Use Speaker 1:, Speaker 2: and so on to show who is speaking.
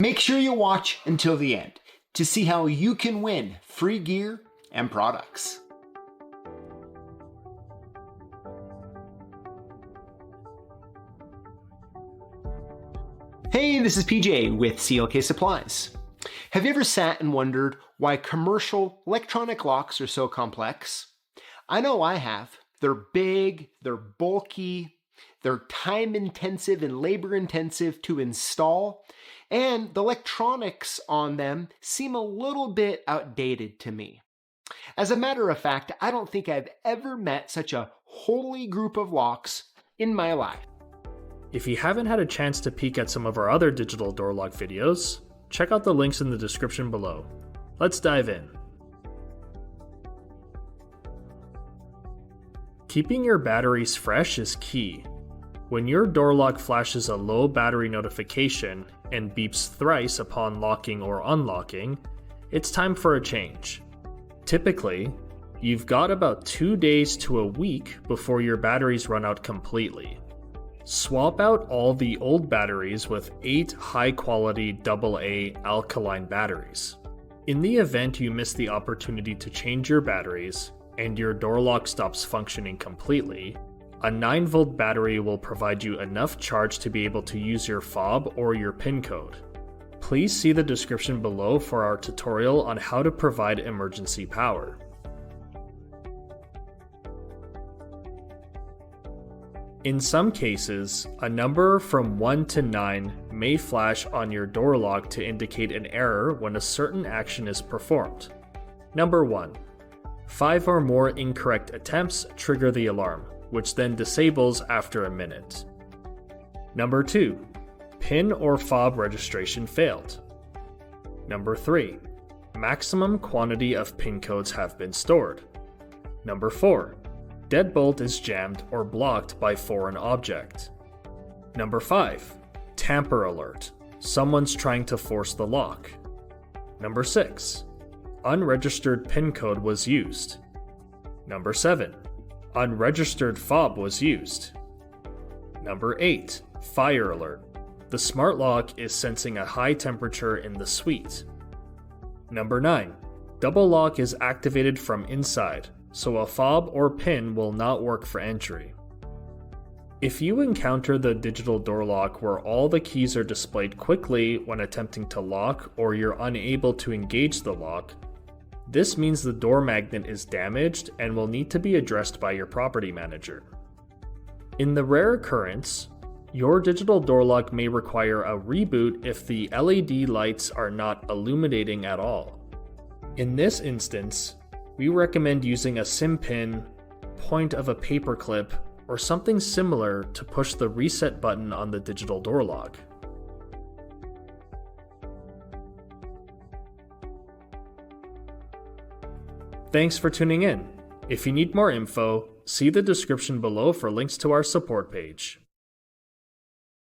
Speaker 1: Make sure you watch until the end to see how you can win free gear and products. Hey, this is PJ with CLK Supplies. Have you ever sat and wondered why commercial electronic locks are so complex? I know I have. They're big, they're bulky, they're time-intensive and labor-intensive to install, and the electronics on them seem a little bit outdated to me. As a matter of fact, I don't think I've ever met such a holy group of locks in my life.
Speaker 2: If you haven't had a chance to peek at some of our other digital door lock videos, check out the links in the description below. Let's dive in. Keeping your batteries fresh is key. When your door lock flashes a low battery notification and beeps thrice upon locking or unlocking, it's time for a change. Typically, you've got about 2 days to a week before your batteries run out completely. Swap out all the old batteries with 8 high-quality AA alkaline batteries. In the event you miss the opportunity to change your batteries and your door lock stops functioning completely, a 9-volt battery will provide you enough charge to be able to use your fob or your PIN code. Please see the description below for our tutorial on how to provide emergency power. In some cases, a number from 1 to 9 may flash on your door lock to indicate an error when a certain action is performed. Number 1. 5 or more incorrect attempts trigger the alarm, which then disables after a minute. Number 2. PIN or fob registration failed. Number 3. Maximum quantity of PIN codes have been stored. Number 4. Deadbolt is jammed or blocked by foreign object. Number 5. Tamper alert. Someone's trying to force the lock. Number 6. Unregistered PIN code was used. Number 7. Unregistered fob was used. Number 8. Fire alert. The smart lock is sensing a high temperature in the suite. Number 9. Double lock is activated from inside, so a fob or PIN will not work for entry. If you encounter the digital door lock where all the keys are displayed quickly when attempting to lock or you're unable to engage the lock, this means the door magnet is damaged and will need to be addressed by your property manager. In the rare occurrence, your digital door lock may require a reboot if the LED lights are not illuminating at all. In this instance, we recommend using a SIM pin, point of a paper clip, or something similar to push the reset button on the digital door lock. Thanks for tuning in. If you need more info, see the description below for links to our support page.